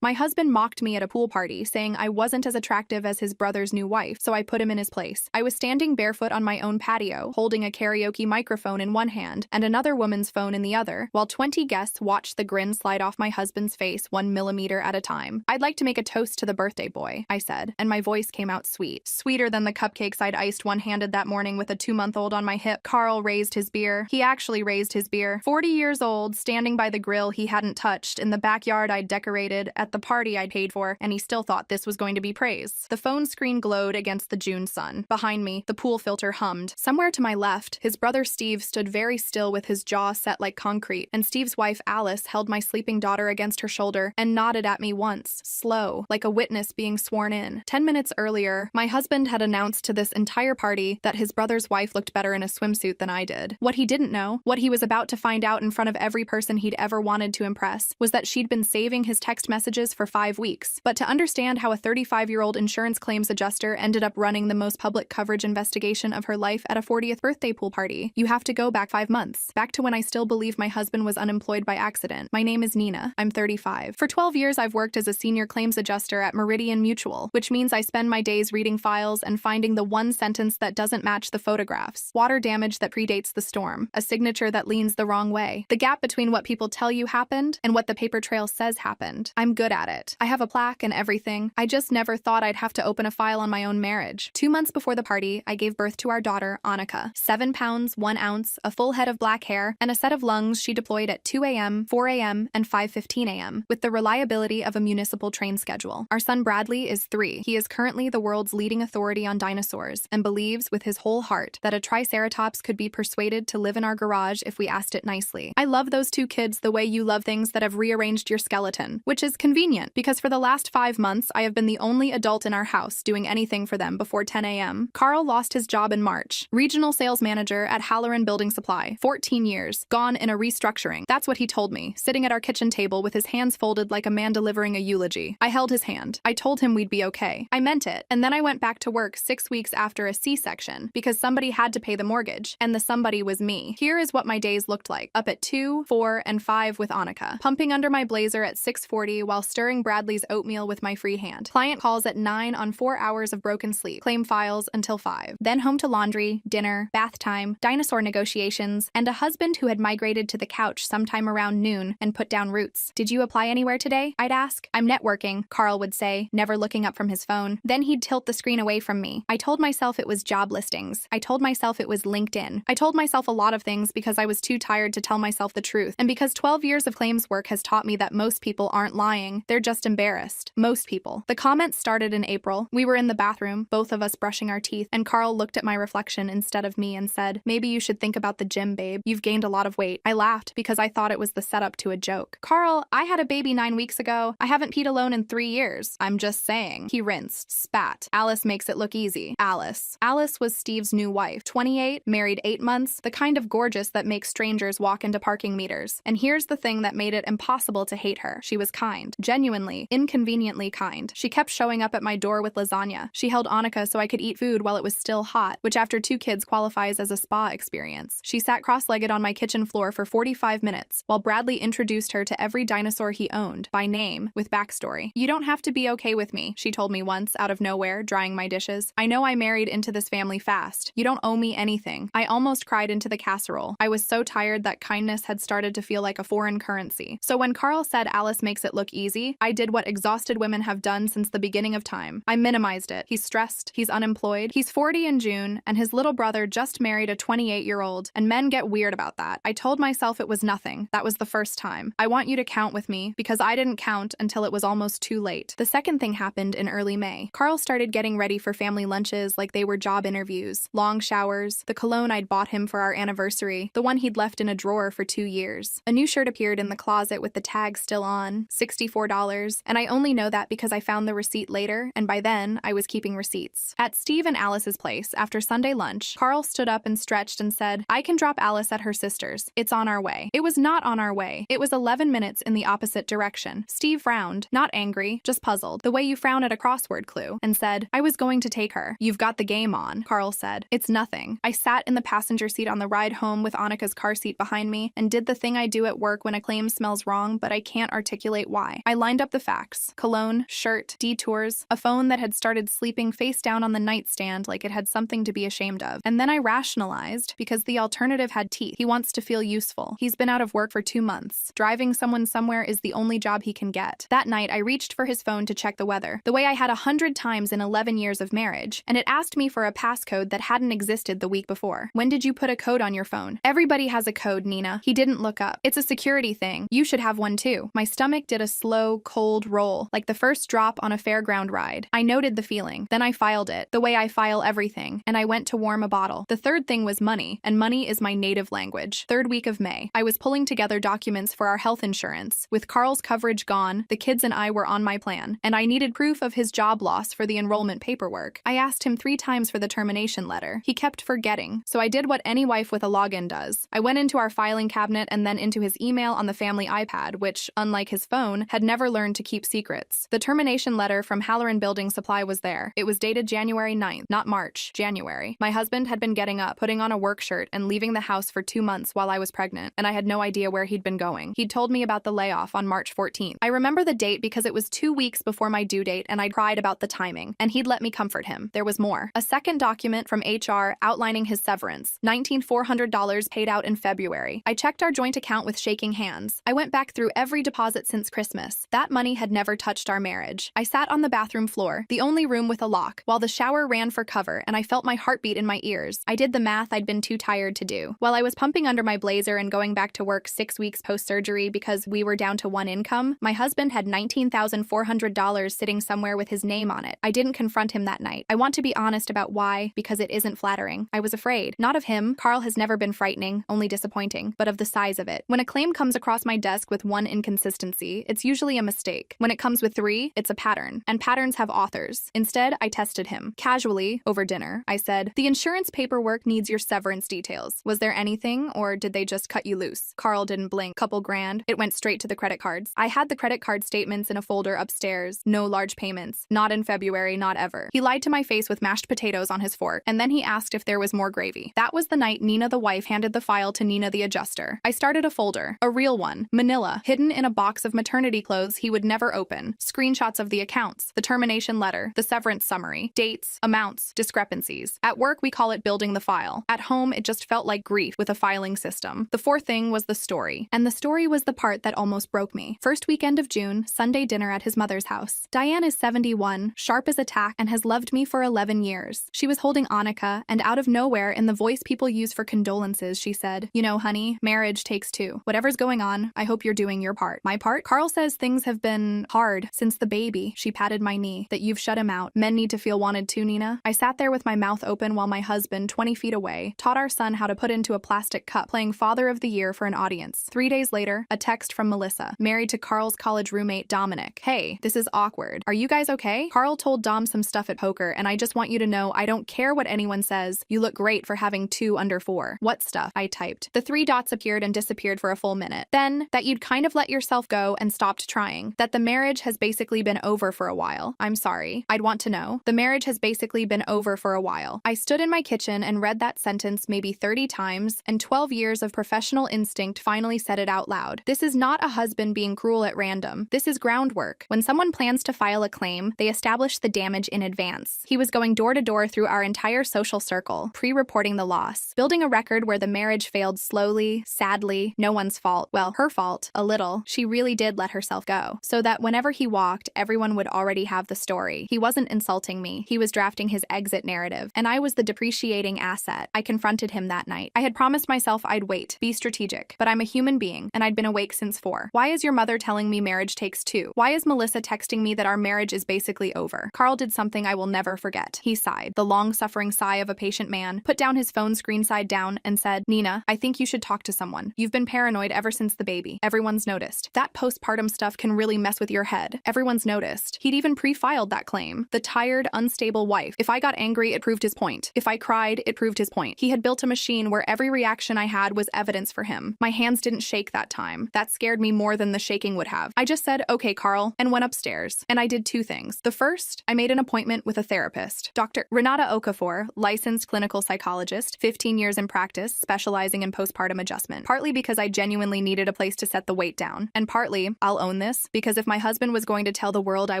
My husband mocked me at a pool party, saying I wasn't as attractive as his brother's new wife, so I put him in his place. I was standing barefoot on my own patio, holding a karaoke microphone in one hand and another woman's phone in the other, while 20 guests watched the grin slide off my husband's face 1 millimeter at a time. I'd like to make a toast to the birthday boy, I said, and my voice came out sweet. Sweeter than the cupcakes I'd iced one-handed that morning with a 2-month-old on my hip. Carl raised his beer. He actually raised his beer. 40 years old, standing by the grill he hadn't touched, in the backyard I'd decorated, at the party I'd paid for, and he still thought this was going to be praise. The phone screen glowed against the June sun. Behind me, the pool filter hummed. Somewhere to my left, his brother Steve stood very still with his jaw set like concrete, and Steve's wife Alice held my sleeping daughter against her shoulder and nodded at me once, slow, like a witness being sworn in. 10 minutes earlier, my husband had announced to this entire party that his brother's wife looked better in a swimsuit than I did. What he didn't know, what he was about to find out in front of every person he'd ever wanted to impress, was that she'd been saving his text messages for 5 weeks. But to understand how a 35-year-old insurance claims adjuster ended up running the most public coverage investigation of her life at a 40th birthday pool party, you have to go back 5 months, back to when I still believe my husband was unemployed by accident. My name is Nina. I'm 35. For 12 years, I've worked as a senior claims adjuster at Meridian Mutual, which means I spend my days reading files and finding the one sentence that doesn't match the photographs, water damage that predates the storm, a signature that leans the wrong way, the gap between what people tell you happened and what the paper trail says happened. I'm good at it. I have a plaque and everything. I just never thought I'd have to open a file on my own marriage. 2 months before the party, I gave birth to our daughter, Annika. 7 pounds, 1 ounce, a full head of black hair, and a set of lungs she deployed at 2 a.m., 4 a.m., and 5:15 a.m., with the reliability of a municipal train schedule. Our son Bradley is 3. He is currently the world's leading authority on dinosaurs and believes with his whole heart that a triceratops could be persuaded to live in our garage if we asked it nicely. I love those 2 kids the way you love things that have rearranged your skeleton, which is convenient because for the last 5 months, I have been the only adult in our house doing anything for them before 10 a.m. Carl lost his job in March. Regional sales manager at Halloran Building Supply. 14 years. Gone in a restructuring. That's what he told me, sitting at our kitchen table with his hands folded like a man delivering a eulogy. I held his hand. I told him we'd be okay. I meant it. And then I went back to work 6 weeks after a C-section because somebody had to pay the mortgage, and the somebody was me. Here is what my days looked like. Up at 2, 4, and 5 with Annika. Pumping under my blazer at 6:40 while stirring Bradley's oatmeal with my free hand. Client calls at 9 on 4 hours of broken sleep. Claim files until 5. Then home to laundry, dinner, bath time, dinosaur negotiations, and a husband who had migrated to the couch sometime around noon and put down roots. Did you apply anywhere today? I'd ask. I'm networking, Carl would say, never looking up from his phone. Then he'd tilt the screen away from me. I told myself it was job listings. I told myself it was LinkedIn. I told myself a lot of things because I was too tired to tell myself the truth. And because 12 years of claims work has taught me that most people aren't lying. They're just embarrassed. Most people. The comments started in April. We were in the bathroom, both of us brushing our teeth, and Carl looked at my reflection instead of me and said, "Maybe you should think about the gym, babe. You've gained a lot of weight." I laughed because I thought it was the setup to a joke. "Carl, I had a baby 9 weeks ago. I haven't peed alone in 3 years. I'm just saying." He rinsed, spat. "Alice makes it look easy." Alice. Alice was Steve's new wife. 28, married 8 months, the kind of gorgeous that makes strangers walk into parking meters. And here's the thing that made it impossible to hate her. She was kind. Genuinely, inconveniently kind. She kept showing up at my door with lasagna. She held Annika so I could eat food while it was still hot, which after 2 kids qualifies as a spa experience. She sat cross-legged on my kitchen floor for 45 minutes, while Bradley introduced her to every dinosaur he owned, by name, with backstory. "You don't have to be okay with me," she told me once, out of nowhere, drying my dishes. "I know I married into this family fast. You don't owe me anything." I almost cried into the casserole. I was so tired that kindness had started to feel like a foreign currency. So when Carl said Alice makes it look easy, I did what exhausted women have done since the beginning of time. I minimized it. He's stressed, he's unemployed, he's 40 in June, and his little brother just married a 28-year-old, and men get weird about that. I told myself it was nothing. That was the first time. I want you to count with me, because I didn't count until it was almost too late. The second thing happened in early May. Carl started getting ready for family lunches like they were job interviews, long showers, the cologne I'd bought him for our anniversary, the one he'd left in a drawer for 2 years. A new shirt appeared in the closet with the tag still on, $64, and I only know that because I found the receipt later, and by then, I was keeping receipts. At Steve and Alice's place, after Sunday lunch, Carl stood up and stretched and said, "I can drop Alice at her sister's. It's on our way." It was not on our way. It was 11 minutes in the opposite direction. Steve frowned, not angry, just puzzled, the way you frown at a crossword clue, and said, "I was going to take her." "You've got the game on," Carl said. "It's nothing." I sat in the passenger seat on the ride home with Annika's car seat behind me and did the thing I do at work when a claim smells wrong, but I can't articulate why. I lined up the facts: cologne, shirt, detours, a phone that had started sleeping face down on the nightstand like it had something to be ashamed of. And then I rationalized, because the alternative had teeth. He wants to feel useful. He's been out of work for 2 months. Driving someone somewhere is the only job he can get. That night, I reached for his phone to check the weather, the way I had 100 times in 11 years of marriage, and it asked me for a passcode that hadn't existed the week before. When did you put a code on your phone? Everybody has a code, Nina. He didn't look up. It's a security thing. You should have one too. My stomach did a slow, cold roll, like the first drop on a fairground ride. I noted the feeling. Then I filed it, the way I file everything, and I went to warm a bottle. The third thing was money, and money is my native language. Third week of May. I was pulling together documents for our health insurance. With Carl's coverage gone, the kids and I were on my plan, and I needed proof of his job loss for the enrollment paperwork. I asked him 3 times for the termination letter. He kept forgetting, so I did what any wife with a login does. I went into our filing cabinet and then into his email on the family iPad, which, unlike his phone, had never learned to keep secrets. The termination letter from Halloran Building Supply was there. It was dated January 9th, not March, January. My husband had been getting up, putting on a work shirt, and leaving the house for 2 months while I was pregnant, and I had no idea where he'd been going. He'd told me about the layoff on March 14th. I remember the date because it was 2 weeks before my due date, and I cried about the timing, and he'd let me comfort him. There was more. A second document from HR outlining his severance, $1,400 paid out in February. I checked our joint account with shaking hands. I went back through every deposit since Christmas. That money had never touched our marriage. I sat on the bathroom floor, the only room with a lock, while the shower ran for cover, and I felt my heartbeat in my ears. I did the math I'd been too tired to do. While I was pumping under my blazer and going back to work 6 weeks post-surgery because we were down to one income, my husband had $19,400 sitting somewhere with his name on it. I didn't confront him that night. I want to be honest about why, because it isn't flattering. I was afraid. Not of him. Carl has never been frightening, only disappointing, but of the size of it. When a claim comes across my desk with 1 inconsistency, it's usually a mistake. When it comes with 3, it's a pattern, and patterns have authors. Instead, I tested him. Casually, over dinner, I said, "The insurance paperwork needs your severance details. Was there anything, or did they just cut you loose?" Carl didn't blink. Couple grand. It went straight to the credit cards. I had the credit card statements in a folder upstairs. No large payments. Not in February, not ever. He lied to my face with mashed potatoes on his fork, and then he asked if there was more gravy. That was the night Nina the wife handed the file to Nina the adjuster. I started a folder. A real one. Manila. Hidden in a box of maternity clothes he would never open. Screenshots of the accounts. The termination letter. The severance summary. Dates. Amounts. Discrepancies. At work, we call it building the file. At home, it just felt like grief with a filing system. The fourth thing was the story. And the story was the part that almost broke me. First weekend of June, Sunday dinner at his mother's house. Diane is 71, sharp as a tack, and has loved me for 11 years. She was holding Annika, and out of nowhere, in the voice people use for condolences, she said, "You know, honey, marriage takes 2. Whatever's going on, I hope you're doing your part." My part? Carl says things have been hard since the baby. She patted my knee. That you've shut him out. Men need to feel wanted too, Nina. I sat there with my mouth open while my husband, 20 feet away, taught our son how to put into a plastic cup, playing Father of the Year for an audience. 3 days later, a text from Melissa, married to Carl's college roommate, Dominic. "Hey, this is awkward. Are you guys okay? Carl told Dom some stuff at poker, and I just want you to know I don't care what anyone says. You look great for having 2 under 4. What stuff?" I typed. The 3 dots appeared and disappeared for a full minute. Then, that you'd kind of let yourself go and stopped trying. That the marriage has basically been over for a while. I'm sorry. I'd want to know. The marriage has basically been over for a while. I stood in my kitchen and read that sentence maybe 30 times, and 12 years of professional instinct finally said it out loud. This is not a husband being cruel at random. This is groundwork. When someone plans to file a claim, they establish the damage in advance. He was going door to door through our entire social circle, pre-reporting the loss, building a record where the marriage failed slowly, sadly, no one's fault. Well, her fault, a little. She really did let herself go. So that whenever he walked, everyone would already have the story. He wasn't insulting me. He was drafting his exit narrative, and I was the depreciating asset. I confronted him that night. I had promised myself I'd wait, be strategic, but I'm a human being, and I'd been awake since 4. Why is your mother telling me marriage takes 2? Why is Melissa texting me that our marriage is basically over? Carl did something I will never forget. He sighed, the long-suffering sigh of a patient man, put down his phone screen side down, and said, "Nina, I think you should talk to someone. You've been paranoid ever since the baby. Everyone's noticed. That postpartum stuff can really mess with your head. Everyone's noticed." He'd even pre-filed that claim. The tired, unstable wife. If I got angry, it proved his point. If I cried, it proved his point. He had built a machine where every reaction I had was evidence for him. My hands didn't shake that time. That scared me more than the shaking would have. I just said, "Okay, Carl," and went upstairs. And I did 2 things. The first, I made an appointment with a therapist. Dr. Renata Okafor, licensed clinical psychologist, 15 years in practice, specializing in postpartum adjustment. Partly because I genuinely needed a place to set the weight down, and partly, I'll own on this because if my husband was going to tell the world I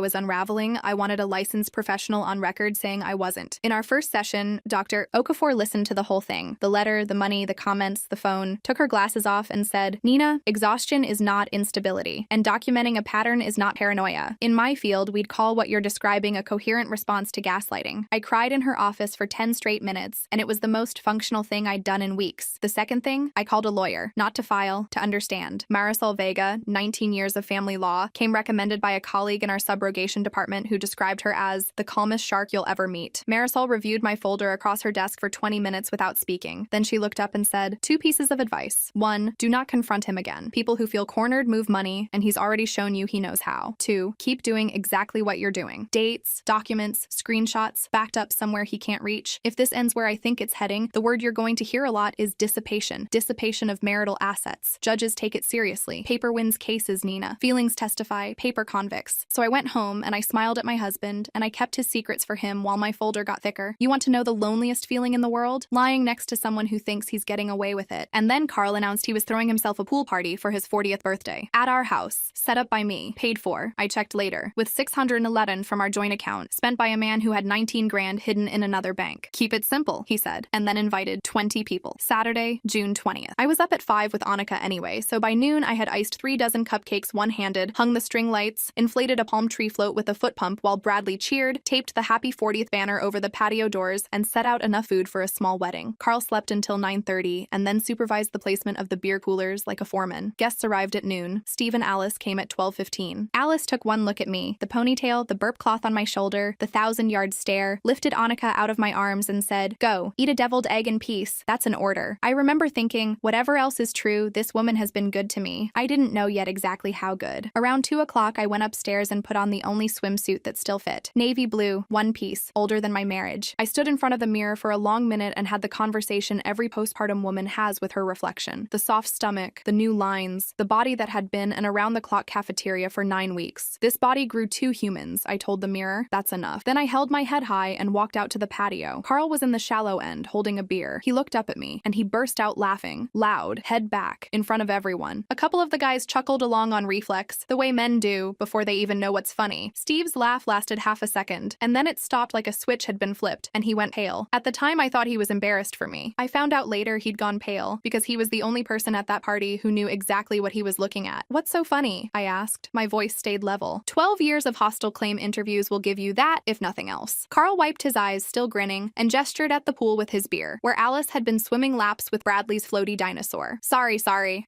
was unraveling, I wanted a licensed professional on record saying I wasn't. In our first session, Dr. Okafor listened to the whole thing. The letter, the money, the comments, the phone, took her glasses off and said, "Nina, exhaustion is not instability, and documenting a pattern is not paranoia. In my field, we'd call what you're describing a coherent response to gaslighting." I cried in her office for 10 straight minutes, and it was the most functional thing I'd done in weeks. The second thing, I called a lawyer, not to file, to understand. Marisol Vega, 19 years of family law, came recommended by a colleague in our subrogation department who described her as the calmest shark you'll ever meet. Marisol reviewed my folder across her desk for 20 minutes without speaking. Then she looked up and said, 2 pieces of advice. 1, do not confront him again. People who feel cornered move money, and he's already shown you he knows how. 2, keep doing exactly what you're doing. Dates, documents, screenshots, backed up somewhere he can't reach. If this ends where I think it's heading, the word you're going to hear a lot is dissipation. Dissipation of marital assets. Judges take it seriously. Paper wins cases, Nina. Feelings testify. Paper convicts. So I went home and I smiled at my husband and I kept his secrets for him while my folder got thicker. You want to know the loneliest feeling in the world? Lying next to someone who thinks he's getting away with it. And then Carl announced he was throwing himself a pool party for his 40th birthday. At our house. Set up by me. Paid for. I checked later. With $611 from our joint account. Spent by a man who had 19 grand hidden in another bank. Keep it simple, he said, and then invited 20 people. Saturday, June 20th. I was up at 5 with Annika anyway, so by noon I had iced 3 dozen cupcakes one-handed, hung the string lights, inflated a palm tree float with a foot pump while Bradley cheered, taped the happy 40th banner over the patio doors, and set out enough food for a small wedding. Carl slept until 9:30 and then supervised the placement of the beer coolers like a foreman. Guests arrived at noon. Steve and Alice came at 12:15. Alice took one look at me, the ponytail, the burp cloth on my shoulder, the 1,000-yard stare, lifted Annika out of my arms and said, "Go, eat a deviled egg in peace. That's an order." I remember thinking, whatever else is true, this woman has been good to me. I didn't know yet exactly how good. Around 2 o'clock, I went upstairs and put on the only swimsuit that still fit. Navy blue, one piece, older than my marriage. I stood in front of the mirror for a long minute and had the conversation every postpartum woman has with her reflection. The soft stomach, the new lines, the body that had been an around-the-clock cafeteria for 9 weeks. This body grew 2 humans, I told the mirror. That's enough. Then I held my head high and walked out to the patio. Carl was in the shallow end, holding a beer. He looked up at me, and he burst out laughing, loud, head back, in front of everyone. A couple of the guys chuckled along on reflex, the way men do before they even know what's funny. Steve's laugh lasted half a second, and then it stopped like a switch had been flipped, and he went pale. At the time, I thought he was embarrassed for me. I found out later he'd gone pale, because he was the only person at that party who knew exactly what he was looking at. "What's so funny?" I asked. My voice stayed level. 12 years of hostile claim interviews will give you that, if nothing else. Carl wiped his eyes, still grinning, and gestured at the pool with his beer, where Alice had been swimming laps with Bradley's floaty dinosaur. Sorry.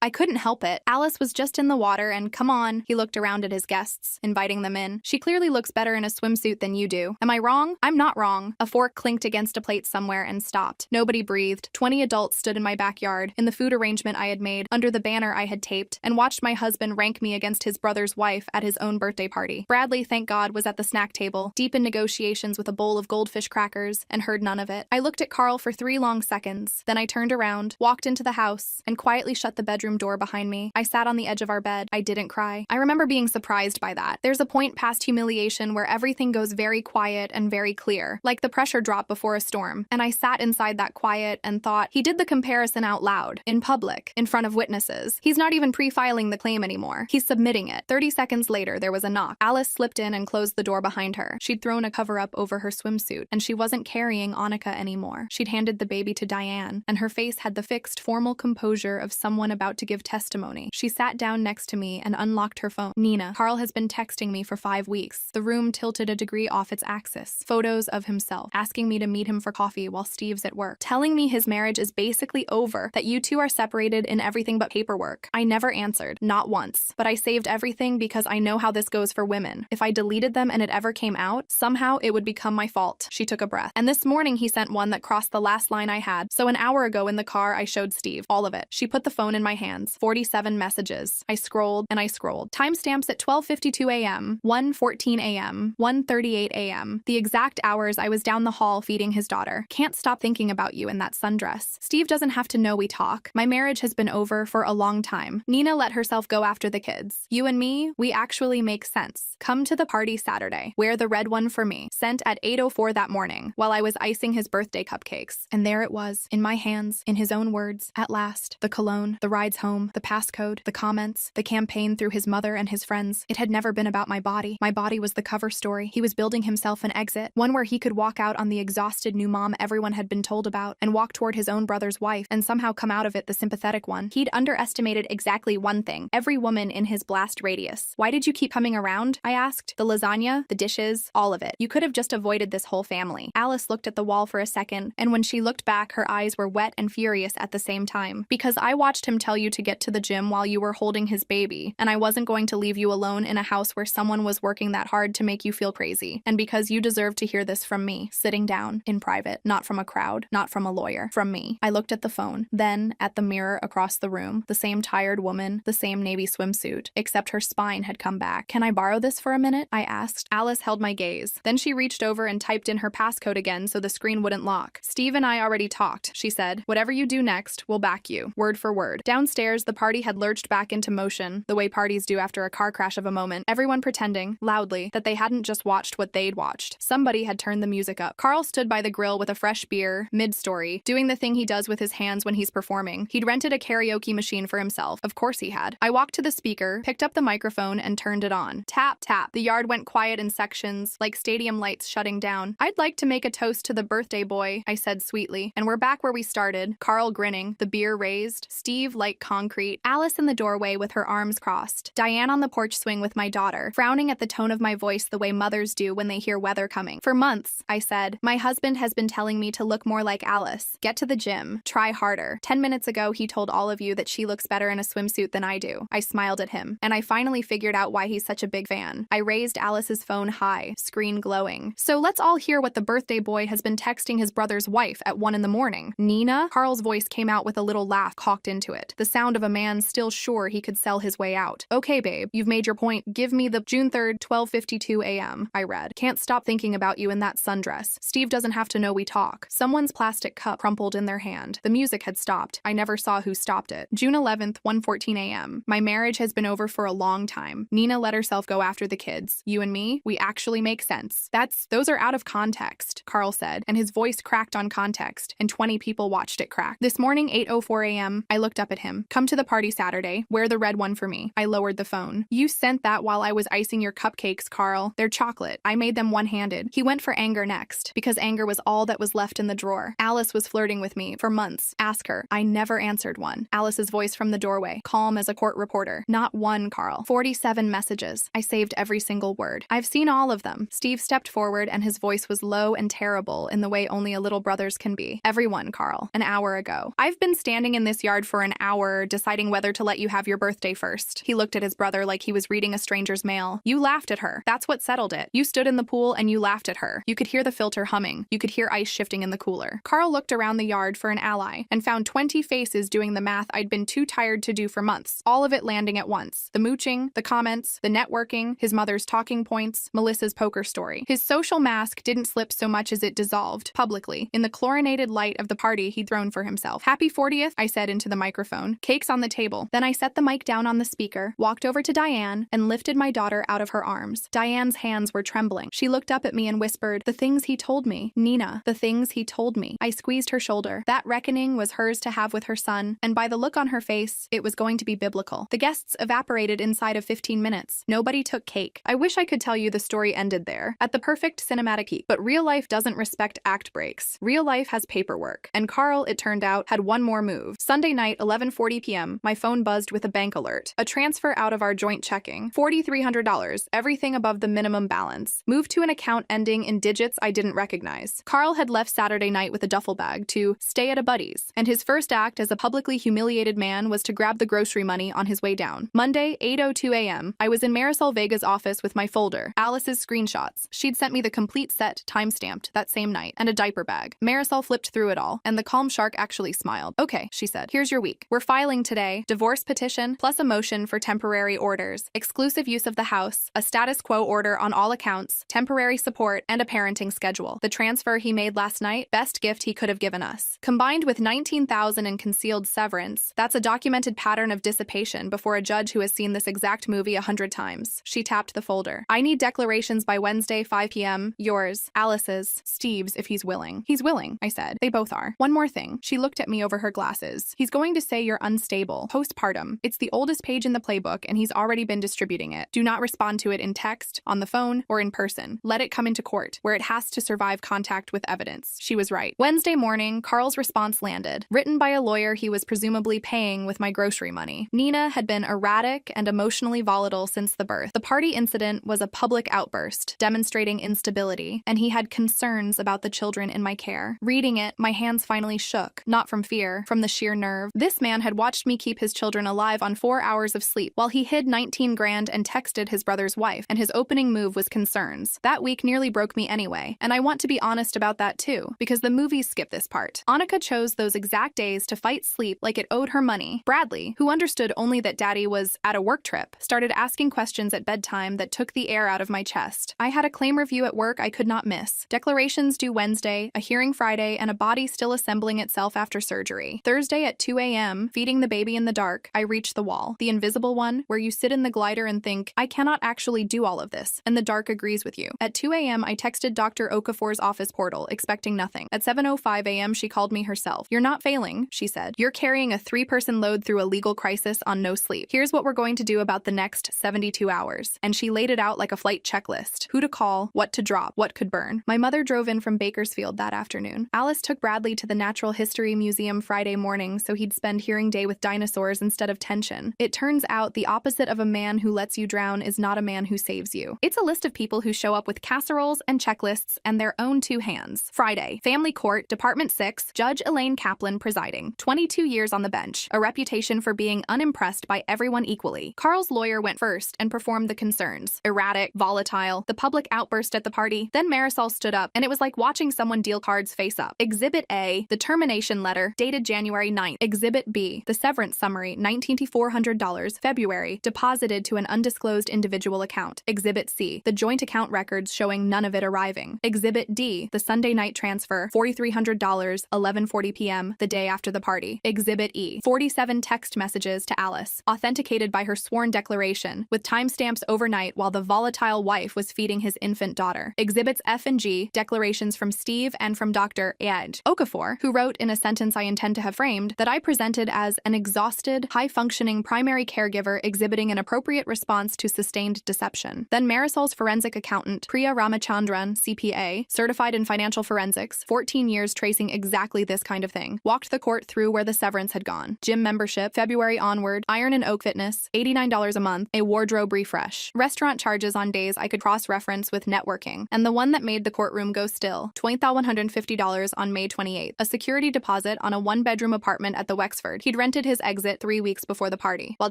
I couldn't help it. Alice was just in the water and come on. He looked around at his guests, inviting them in. She clearly looks better in a swimsuit than you do. Am I wrong? I'm not wrong. A fork clinked against a plate somewhere and stopped. Nobody breathed. 20 adults stood in my backyard, in the food arrangement I had made, under the banner I had taped, and watched my husband rank me against his brother's wife at his own birthday party. Bradley, thank God, was at the snack table, deep in negotiations with a bowl of goldfish crackers, and heard none of it. I looked at Carl for 3 long seconds. Then I turned around, walked into the house, and quietly shut the bedroom door behind me. I sat on the edge of our bed. I didn't cry. I remember being surprised by that. There's a point past humiliation where everything goes very quiet and very clear, like the pressure drop before a storm. And I sat inside that quiet and thought, he did the comparison out loud, in public, in front of witnesses. He's not even pre-filing the claim anymore. He's submitting it. 30 seconds later, there was a knock. Alice slipped in and closed the door behind her. She'd thrown a cover-up over her swimsuit, and she wasn't carrying Annika anymore. She'd handed the baby to Diane, and her face had the fixed, formal composure of someone about to give testimony. She sat down next to me and unlocked her phone. "Nina, Carl has been texting me for 5 weeks." The room tilted a degree off its axis. Photos of himself, asking me to meet him for coffee while Steve's at work. Telling me his marriage is basically over, that you two are separated in everything but paperwork. I never answered, not once. But I saved everything because I know how this goes for women. If I deleted them and it ever came out, somehow it would become my fault. She took a breath. And this morning he sent one that crossed the last line I had. So an hour ago in the car, I showed Steve all of it. She put the phone in my hands. 47 messages. I scrolled and I scrolled. Timestamps at 12:52 a.m., 1:14 a.m., 1:38 a.m. The exact hours I was down the hall feeding his daughter. Can't stop thinking about you in that sundress. Steve doesn't have to know we talk. My marriage has been over for a long time. Nina let herself go after the kids. You and me, we actually make sense. Come to the party Saturday. Wear the red one for me. Sent at 8:04 that morning while I was icing his birthday cupcakes. And there it was, in my hands, in his own words, at last. The cologne, the rides home, the passcode, the comments, the campaign through his his mother and his friends. It had never been about my body. My body was the cover story. He was building himself an exit, one where he could walk out on the exhausted new mom everyone had been told about, and walk toward his own brother's wife, and somehow come out of it the sympathetic one. He'd underestimated exactly one thing: every woman in his blast radius. Why did you keep coming around? I asked. The lasagna, the dishes, all of it. You could have just avoided this whole family. Alice looked at the wall for a second, and when she looked back, her eyes were wet and furious at the same time. Because I watched him tell you to get to the gym while you were holding his baby, and I wasn't going to leave you alone in a house where someone was working that hard to make you feel crazy. And because you deserve to hear this from me, sitting down, in private, not from a crowd, not from a lawyer, from me. I looked at the phone, then at the mirror across the room, the same tired woman, the same navy swimsuit, except her spine had come back. Can I borrow this for a minute? I asked. Alice held my gaze. Then she reached over and typed in her passcode again so the screen wouldn't lock. Steve and I already talked, she said. Whatever you do next, we'll back you. Word for word. Downstairs, the party had lurched back into motion, the way parties do after a car crash of a moment, everyone pretending, loudly, that they hadn't just watched what they'd watched. Somebody had turned the music up. Carl stood by the grill with a fresh beer, mid-story, doing the thing he does with his hands when he's performing. He'd rented a karaoke machine for himself. Of course he had. I walked to the speaker, picked up the microphone, and turned it on. Tap, tap. The yard went quiet in sections, like stadium lights shutting down. I'd like to make a toast to the birthday boy, I said sweetly. And we're back where we started. Carl grinning, the beer raised, Steve like concrete, Alice in the doorway with her arms crossed, Diane on the porch swing with my daughter, frowning at the tone of my voice the way mothers do when they hear weather coming. For months, I said, my husband has been telling me to look more like Alice. Get to the gym. Try harder. 10 minutes ago, he told all of you that she looks better in a swimsuit than I do. I smiled at him, and I finally figured out why he's such a big fan. I raised Alice's phone high, screen glowing. So let's all hear what the birthday boy has been texting his brother's wife at 1 in the morning. Nina? Carl's voice came out with a little laugh cocked into it, the sound of a man still sure he could sell his way out. Okay, babe, you've made your point. Give me the June 3rd, 12:52 a.m. I read. Can't stop thinking about you in that sundress. Steve doesn't have to know we talk. Someone's plastic cup crumpled in their hand. The music had stopped. I never saw who stopped it. June 11th, 1:14 a.m. My marriage has been over for a long time. Nina let herself go after the kids. You and me, we actually make sense. Those are out of context, Carl said, and his voice cracked on context, and 20 people watched it crack. This morning, 8:04 a.m., I looked up at him. Come to the party Saturday. Wear the red one for me. I lowered the phone. You sent that while I was icing your cupcakes, Carl. They're chocolate. I made them one-handed. He went for anger next, because anger was all that was left in the drawer. Alice was flirting with me for months. Ask her. I never answered one. Alice's voice from the doorway, calm as a court reporter. Not one, Carl. 47 messages. I saved every single word. I've seen all of them. Steve stepped forward, and his voice was low and terrible in the way only a little brother's can be. Everyone, Carl. An hour ago. I've been standing in this yard for an hour, deciding whether to let you have your birthday first. He looked at his brother like he was reading a stranger's mail. You laughed at her. That's what settled it. You stood in the pool and you laughed at her. You could hear the filter humming. You could hear ice shifting in the cooler. Carl looked around the yard for an ally and found 20 faces doing the math I'd been too tired to do for months, all of it landing at once. The mooching, the comments, the networking, his mother's talking points, Melissa's poker story. His social mask didn't slip so much as it dissolved, publicly, in the chlorinated light of the party he'd thrown for himself. Happy 40th, I said into the microphone. Cakes on the table. Then I set the mic down on the speaker, walked over to Diane, and lifted my daughter out of her arms. Diane's hands were trembling. She looked up at me and whispered, the things he told me. Nina, the things he told me. I squeezed her shoulder. That reckoning was hers to have with her son, and by the look on her face, it was going to be biblical. The guests evaporated inside of 15 minutes. Nobody took cake. I wish I could tell you the story ended there, at the perfect cinematic peak, but real life doesn't respect act breaks. Real life has paperwork, and Carl, it turned out, had one more move. Sunday night, 11:40 p.m., my phone buzzed with a bank alert. A transfer out of our joint checking. $4,300, everything above the minimum balance. Moved to an account ending in digits I didn't recognize. Carl had left Saturday night with a duffel bag to stay at a buddy's, and his first act as a publicly humiliated man was to grab the grocery money on his way down. Monday, 8:02 a.m., I was in Marisol Vega's office with my folder, Alice's screenshots. She'd sent me the complete set, time-stamped, that same night, and a diaper bag. Marisol flipped through it all, and the calm shark actually smiled. Okay, she said, here's your week. We're filing today, divorce petition, plus a motion for temporary orders, exclusive use of the house, a status quo order on all accounts, temporary support, and a parenting schedule. The transfer he made last night, best gift he could have given us. Combined with $19,000 in concealed severance, that's a documented pattern of dissipation before a judge who has seen this exact movie 100 times. She tapped the folder. I need declarations by Wednesday, 5 p.m. Yours, Alice's, Steve's if he's willing. He's willing, I said. They both are. One more thing. She looked at me over her glasses. He's going to say you're unstable. Postpartum. It's the oldest page in the playbook. book and he's already been distributing it. Do not respond to it in text, on the phone, or in person. Let it come into court, where it has to survive contact with evidence. She was right. Wednesday morning, Carl's response landed. Written by a lawyer he was presumably paying with my grocery money. Nina had been erratic and emotionally volatile since the birth. The party incident was a public outburst, demonstrating instability, and he had concerns about the children in my care. Reading it, my hands finally shook, not from fear, from the sheer nerve. This man had watched me keep his children alive on 4 hours of sleep, while he hid 19 grand and texted his brother's wife, and his opening move was concerns. That week nearly broke me anyway, and I want to be honest about that too, because the movies skip this part. Annika chose those exact days to fight sleep like it owed her money. Bradley, who understood only that Daddy was at a work trip, started asking questions at bedtime that took the air out of my chest. I had a claim review at work I could not miss. Declarations due Wednesday, a hearing Friday, and a body still assembling itself after surgery. Thursday at 2 a.m., feeding the baby in the dark, I reached the wall. The invisible one, where you sit in the glider and think, I cannot actually do all of this, and the dark agrees with you. At 2 a.m., I texted Dr. Okafor's office portal, expecting nothing. At 7:05 a.m., she called me herself. You're not failing, she said. You're carrying a 3-person load through a legal crisis on no sleep. Here's what we're going to do about the next 72 hours. And she laid it out like a flight checklist. Who to call, what to drop, what could burn. My mother drove in from Bakersfield that afternoon. Alice took Bradley to the Natural History Museum Friday morning so he'd spend hearing day with dinosaurs instead of tension. It turns out the opposite of a man who lets you drown is not a man who saves you. It's a list of people who show up with casseroles and checklists and their own 2 hands. Friday, Family Court, Department 6, Judge Elaine Kaplan presiding. 22 years on the bench, a reputation for being unimpressed by everyone equally. Carl's lawyer went first and performed the concerns. Erratic, volatile, the public outburst at the party. Then Marisol stood up, and it was like watching someone deal cards face up. Exhibit A, the termination letter, dated January 9th. Exhibit B, the severance summary, $1,900, February, deposited to an undisclosed individual account. Exhibit C, the joint account records showing none of it arriving. Exhibit D, the Sunday night transfer, $4,300, 11:40 p.m., the day after the party. Exhibit E, 47 text messages to Alice, authenticated by her sworn declaration, with timestamps overnight while the volatile wife was feeding his infant daughter. Exhibits F and G, declarations from Steve and from Dr. Ed Okafor, who wrote in a sentence I intend to have framed that I presented as an exhausted, high-functioning primary caregiver exhibiting an appropriate response to sustained deception. Then Marisol's forensic accountant, Priya Ramachandran, CPA, certified in financial forensics, 14 years tracing exactly this kind of thing, walked the court through where the severance had gone. Gym membership, February onward, Iron and Oak Fitness, $89 a month, a wardrobe refresh, restaurant charges on days I could cross-reference with networking, and the one that made the courtroom go still, $20,150 on May 28th, a security deposit on a 1-bedroom apartment at the Wexford. He'd rented his exit 3 weeks before the party. While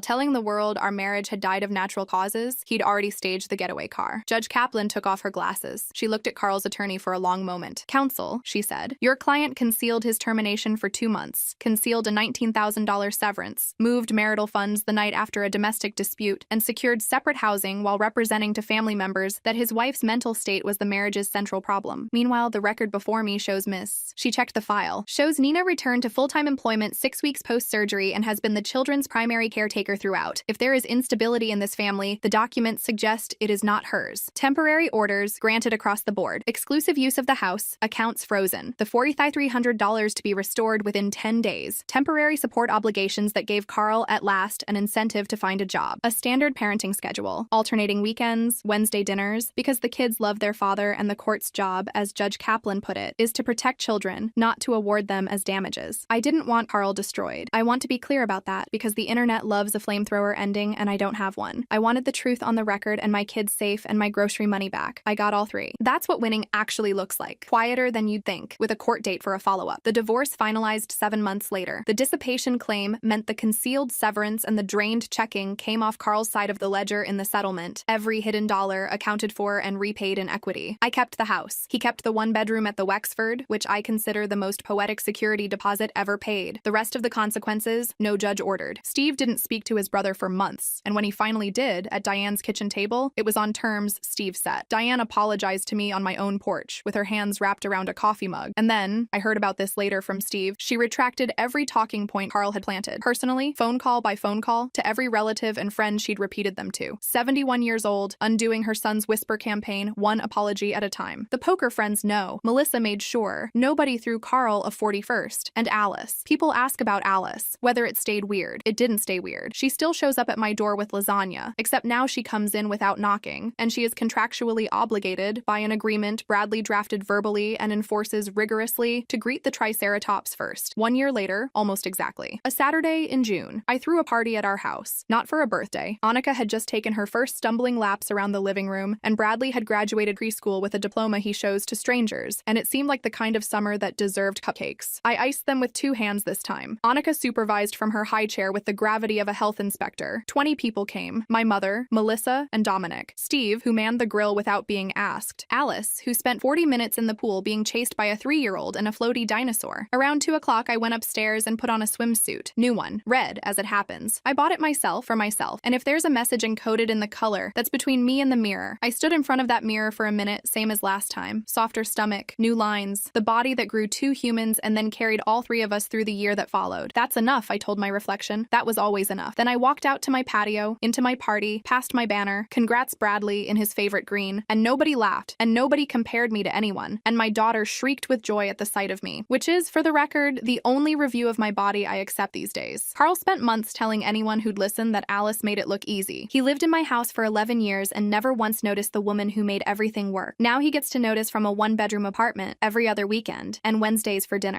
telling the world our marriage had died of natural causes, he'd already staged the getaway car. Judge Kaplan took off her glasses. She looked at Carl's attorney for a long moment. Counsel, she said, your client concealed his termination for 2 months, concealed a $19,000 severance, moved marital funds the night after a domestic dispute, and secured separate housing while representing to family members that his wife's mental state was the marriage's central problem. Meanwhile, the record before me shows Miss. She checked the file. Shows Nina returned to full-time employment 6 weeks post-surgery and has been the children's primary caretaker throughout. If there is instability in this family, the documents suggest it is not hers. Temporary orders granted across the board. Exclusive use of the house. Accounts frozen. The $4,300 to be restored within 10 days. Temporary support obligations that gave Carl, at last, an incentive to find a job. A standard parenting schedule. Alternating weekends, Wednesday dinners, because the kids love their father and the court's job, as Judge Kaplan put it, is to protect children, not to award them as damages. I didn't want Carl destroyed. I want to be clear about that, because the internet loves a flamethrower ending and I don't have one. I wanted the truth on the record and my kids safe and my grocery money back. I got all 3. That's what winning actually looks like. Quieter than you'd think, with a court date for a follow-up. The divorce finalized 7 months later. The dissipation claim meant the concealed severance and the drained checking came off Carl's side of the ledger in the settlement. Every hidden dollar accounted for and repaid in equity. I kept the house. He kept the 1-bedroom at the Wexford, which I consider the most poetic security deposit ever paid. The rest of the consequences, no judge ordered. Steve didn't speak to his brother for months, and when he finally did, at Diane's kitchen table, it was on terms Steve set. Diane apologized to me on my own porch, with her hands wrapped around a coffee mug. And then, I heard about this later from Steve, she retracted every talking point Carl had planted. Personally, phone call by phone call, to every relative and friend she'd repeated them to. 71 years old, undoing her son's whisper campaign, one apology at a time. The poker friends know. Melissa made sure. Nobody threw Carl a 41st. And Alice. People ask about Alice, whether it stayed weird. It didn't stay weird. She still shows up at my door with lasagna, except now she comes in without knocking, and she is contractually obligated by an agreement Bradley drafted verbally and enforces rigorously to greet the Triceratops first. 1 year later, almost exactly. A Saturday in June, I threw a party at our house. Not for a birthday. Annika had just taken her first stumbling laps around the living room, and Bradley had graduated preschool with a diploma he shows to strangers, and it seemed like the kind of summer that deserved cupcakes. I iced them with 2 hands this time. Annika supervised from her high chair with the gravity of a health inspector. 20 people came. My mother, Melissa, and Dominic. Steve, who manned the grill without being asked. Alice, who spent 40 minutes in the pool being chased by a 3-year-old and a floaty dinosaur. Around 2 o'clock, I went upstairs and put on a swimsuit. New one. Red, as it happens. I bought it myself for myself, and if there's a message encoded in the color, that's between me and the mirror. I stood in front of that mirror for a minute, same as last time. Softer stomach, new lines, the body that grew 2 humans and then carried all 3 of us through the year that followed. That's enough, I told my reflection. That was always enough. Then I walked out to my patio, into my party, past my banner, congrats Bradley in his favorite green, and nobody laughed, and nobody compared me to anyone, and my daughter shrieked with joy at the sight of me, which is, for the record, the only review of my body I accept these days. Carl spent months telling anyone who'd listen that Alice made it look easy. He lived in my house for 11 years and never once noticed the woman who made everything work. Now he gets to notice from a 1-bedroom apartment every other weekend, and Wednesdays for dinner.